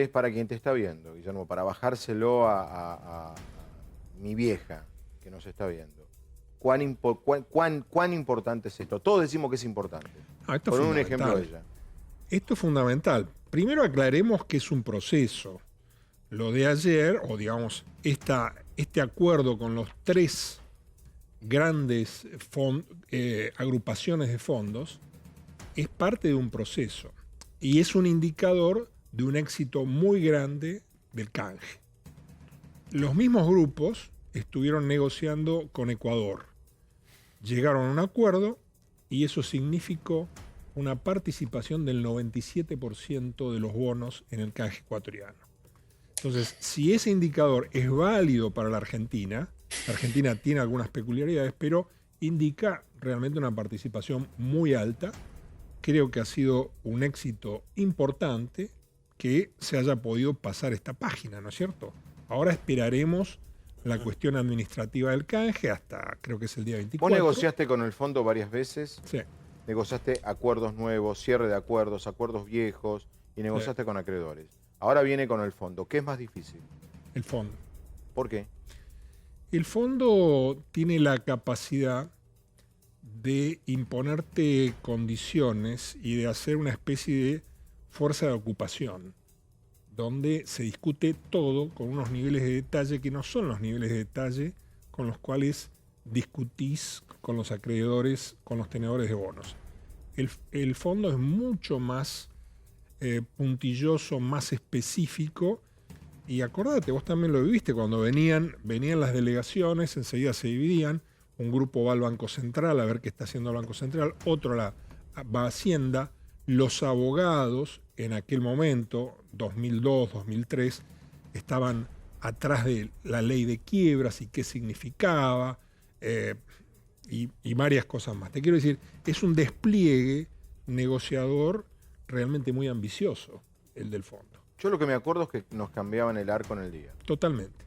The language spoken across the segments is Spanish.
Es para quien te está viendo, Guillermo, para bajárselo a mi vieja que nos está viendo. ¿Cuán importante es esto? Todos decimos que es importante. Esto es Pon un ejemplo de fundamental. ella. Esto es fundamental. Primero aclaremos que es un proceso. Lo de ayer, o digamos, este acuerdo con los tres grandes agrupaciones de fondos, es parte de un proceso y es un indicador de un éxito muy grande del canje. Los mismos grupos estuvieron negociando con Ecuador, llegaron a un acuerdo y eso significó una participación del 97% de los bonos en el canje ecuatoriano. Entonces, si ese indicador es válido para la Argentina tiene algunas peculiaridades, pero indica realmente una participación muy alta. Creo que ha sido un éxito importante que se haya podido pasar esta página, ¿no es cierto? Ahora esperaremos la cuestión administrativa del canje hasta, creo que es el día 24. Vos negociaste con el fondo varias veces. Sí. Negociaste acuerdos nuevos, cierre de acuerdos, acuerdos viejos y negociaste con acreedores. Ahora viene con el fondo. ¿Qué es más difícil? El fondo. ¿Por qué? El fondo tiene la capacidad de imponerte condiciones y de hacer una especie de fuerza de ocupación, donde se discute todo con unos niveles de detalle que no son los niveles de detalle con los cuales discutís con los acreedores, con los tenedores de bonos. El fondo es mucho más puntilloso, más específico. Y acordate, vos también lo viviste, cuando venían las delegaciones, enseguida se dividían, un grupo va al Banco Central a ver qué está haciendo el Banco Central, otro va a Hacienda, los abogados en aquel momento, 2002, 2003, estaban atrás de la ley de quiebras y qué significaba, y varias cosas más. Te quiero decir, es un despliegue negociador realmente muy ambicioso, el del fondo. Yo lo que me acuerdo es que nos cambiaban el arco en el día. Totalmente.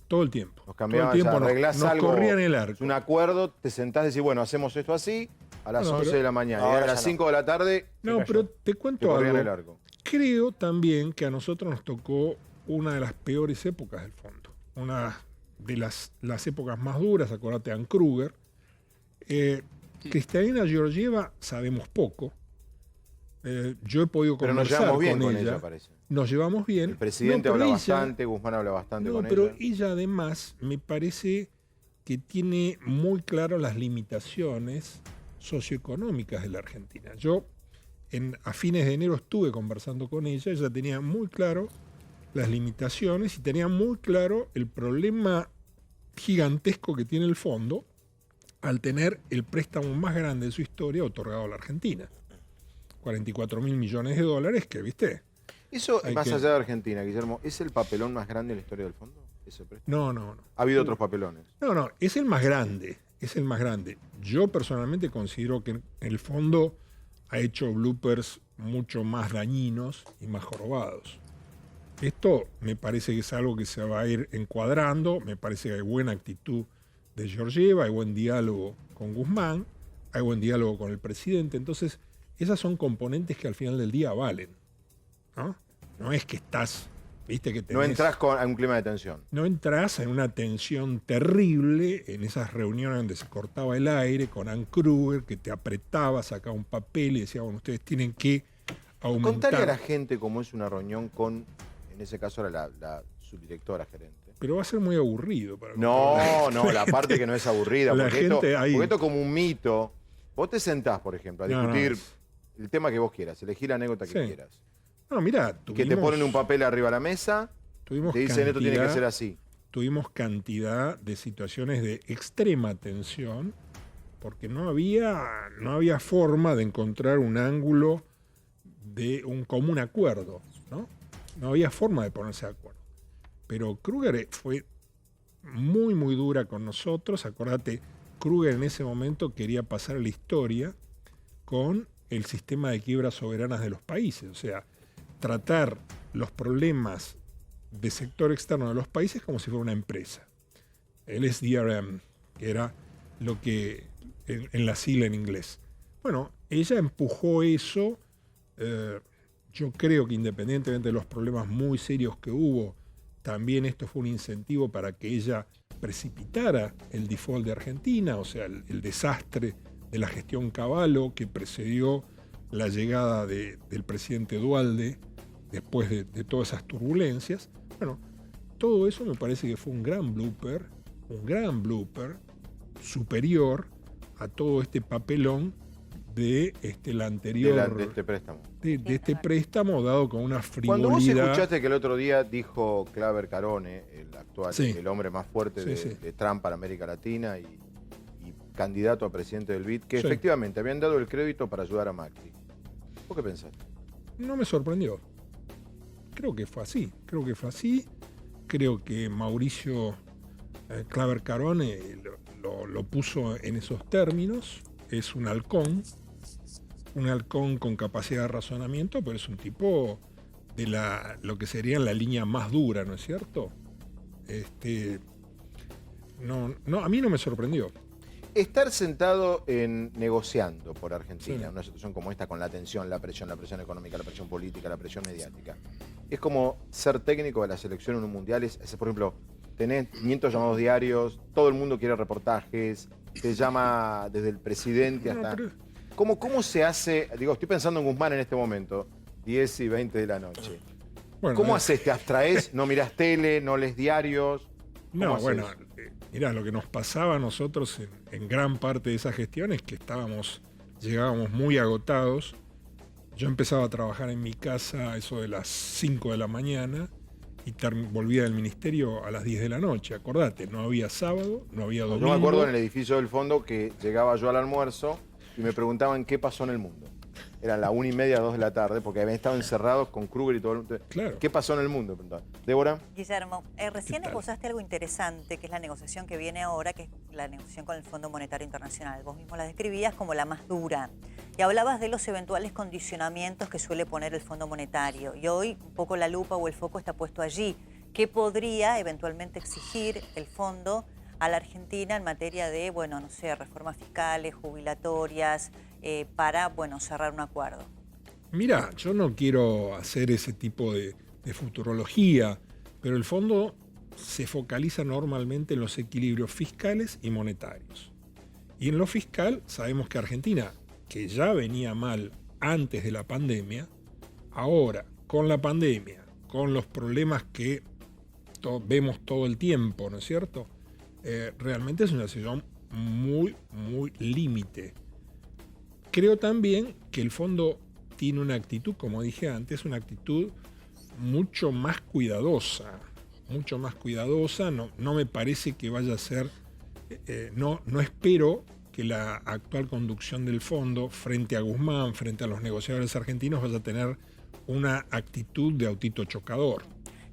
Todo el tiempo. Nos cambiaban, todo el tiempo arreglás nos algo, corrían el arco. un acuerdo, te sentás y decís, bueno, hacemos esto así, a las 11 de la mañana. Y a las 5 de la tarde. No, pero te cuento corrían algo. el arco. Creo también que a nosotros nos tocó una de las peores épocas del fondo. Una de las épocas más duras, acordate, Ann Kruger. Kristalina Georgieva sabemos poco. Yo he podido pero nos conversar llevamos bien con ella, parece. Nos llevamos bien. El presidente habla bastante, Guzmán habla bastante con ella. Pero ella además me parece que tiene muy claro las limitaciones socioeconómicas de la Argentina. Yo a fines de enero estuve conversando con ella tenía muy claro las limitaciones y tenía muy claro el problema gigantesco que tiene el fondo al tener el préstamo más grande de su historia otorgado a la Argentina. 44.000 millones de dólares que, ¿viste? Eso, más allá de Argentina, Guillermo, ¿es el papelón más grande en la historia del fondo? ¿Ese préstamo? No. ¿Ha habido otros papelones? No, es el más grande. Es el más grande. Yo personalmente considero que el fondo ha hecho bloopers mucho más dañinos y más jorobados. Esto me parece que es algo que se va a ir encuadrando. Me parece que hay buena actitud de Georgieva, hay buen diálogo con Guzmán, hay buen diálogo con el presidente. Entonces, esas son componentes que al final del día valen. No es que estás, viste que tenés, no entras a un clima de tensión. No entras en una tensión terrible en esas reuniones donde se cortaba el aire con Ann Kruger, que te apretaba, sacaba un papel y decía, bueno, ustedes tienen que aumentar. Contarle a la gente cómo es una reunión con, en ese caso era la subdirectora gerente. Pero va a ser muy aburrido. No, la parte que no es aburrida. Porque esto es como un mito. Vos te sentás, por ejemplo, a discutir el tema que vos quieras, elegí la anécdota que quieras. No, mira, que te ponen un papel arriba de la mesa, te dicen esto tiene que ser así. Tuvimos cantidad de situaciones de extrema tensión porque no había forma de encontrar un ángulo de un común acuerdo, No había forma de ponerse de acuerdo. Pero Kruger fue muy, muy dura con nosotros. Acordate, Kruger en ese momento quería pasar a la historia con el sistema de quiebras soberanas de los países. O sea, tratar los problemas de sector externo de los países como si fuera una empresa. El SDRM, que era lo que en la sigla en inglés. Bueno, ella empujó eso. Yo creo que independientemente de los problemas muy serios que hubo, también esto fue un incentivo para que ella precipitara el default de Argentina, o sea, el desastre de la gestión Cavallo que precedió la llegada del presidente Duhalde después de todas esas turbulencias. Bueno, todo eso me parece que fue un gran blooper superior a todo este papelón de la anterior de este préstamo. De este préstamo dado con una frivolidad. Cuando vos escuchaste que el otro día dijo Claver Carone, el actual, el hombre más fuerte de Trump para América Latina y candidato a presidente del BID, que efectivamente habían dado el crédito para ayudar a Macri. ¿Vos qué pensaste? No me sorprendió. Creo que fue así. Creo que Mauricio Claver Carone lo puso en esos términos. Es un halcón con capacidad de razonamiento, pero es un tipo de lo que sería la línea más dura, ¿no es cierto? No, a mí no me sorprendió. Estar sentado negociando por Argentina, en una situación como esta, con la tensión, la presión económica, la presión política, la presión mediática, es como ser técnico de la selección en un mundial. Por ejemplo, tenés 500 llamados diarios, todo el mundo quiere reportajes, te llama desde el presidente hasta... ¿Cómo se hace? Digo, estoy pensando en Guzmán en este momento, 10 y 20 de la noche. Bueno, ¿cómo haces? ¿Te abstraes? ¿No mirás tele? ¿No lees diarios? No, bueno, mirá, lo que nos pasaba a nosotros en gran parte de esa gestión es que llegábamos muy agotados. Yo empezaba a trabajar en mi casa a eso de las 5 de la mañana y volvía del ministerio a las 10 de la noche. Acordate, no había sábado, no había domingo. Yo me acuerdo en el edificio del fondo que llegaba yo al almuerzo y me preguntaban qué pasó en el mundo. Eran las 1:30, 2 de la tarde, porque habían estado encerrados con Kruger y todo el mundo. Claro. ¿Qué pasó en el mundo? Débora. Guillermo, recién esbozaste algo interesante, que es la negociación que viene ahora, que es la negociación con el Fondo Monetario Internacional. Vos mismo la describías como la más dura. Y hablabas de los eventuales condicionamientos que suele poner el Fondo Monetario. Y hoy un poco la lupa o el foco está puesto allí. ¿Qué podría eventualmente exigir el Fondo a la Argentina en materia de, reformas fiscales, jubilatorias, para, cerrar un acuerdo? Mira, yo no quiero hacer ese tipo de futurología, pero el fondo se focaliza normalmente en los equilibrios fiscales y monetarios. Y en lo fiscal sabemos que Argentina, que ya venía mal antes de la pandemia, ahora con la pandemia, con los problemas que vemos todo el tiempo, ¿no es cierto? Realmente es una situación muy, muy límite. Creo también que el fondo tiene una actitud, como dije antes, una actitud mucho más cuidadosa. No me parece que vaya a ser, no espero que la actual conducción del fondo frente a Guzmán, frente a los negociadores argentinos, vaya a tener una actitud de autito chocador.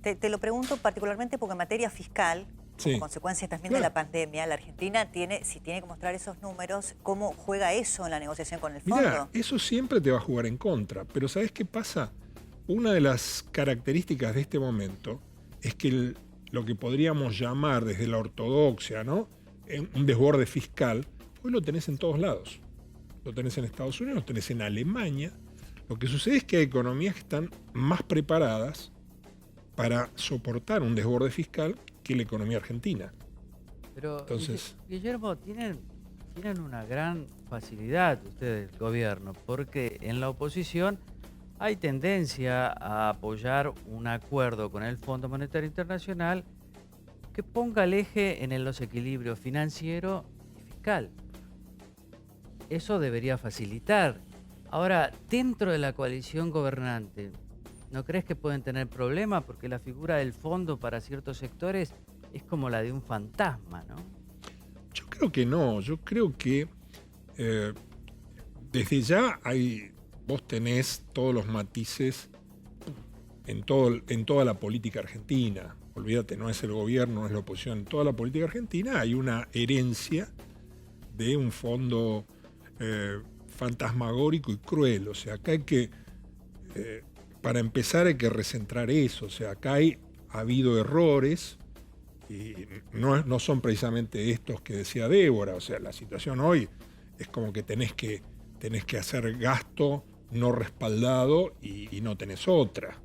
Te lo pregunto particularmente porque en materia fiscal, como consecuencia también de la pandemia, la Argentina si tiene que mostrar esos números, ¿cómo juega eso en la negociación con el fondo? Mirá, eso siempre te va a jugar en contra, pero ¿sabés qué pasa? Una de las características de este momento es que lo que podríamos llamar desde la ortodoxia, ¿no?, un desborde fiscal, hoy lo tenés en todos lados. Lo tenés en Estados Unidos, lo tenés en Alemania. Lo que sucede es que hay economías que están más preparadas para soportar un desborde fiscal que la economía argentina. Pero, entonces, Guillermo, tienen una gran facilidad ustedes, el gobierno, porque en la oposición hay tendencia a apoyar un acuerdo con el Fondo Monetario Internacional que ponga el eje en los equilibrios financiero y fiscal. Eso debería facilitar. Ahora, dentro de la coalición gobernante, ¿no crees que pueden tener problemas? Porque la figura del fondo para ciertos sectores es como la de un fantasma, ¿no? Yo creo que no. Yo creo que desde ya vos tenés todos los matices en toda la política argentina. Olvídate, no es el gobierno, no es la oposición. En toda la política argentina hay una herencia de un fondo fantasmagórico y cruel. O sea, acá hay que... para empezar hay que recentrar eso. O sea, acá ha habido errores y no son precisamente estos que decía Débora. O sea, la situación hoy es como que tenés que hacer gasto no respaldado y no tenés otra.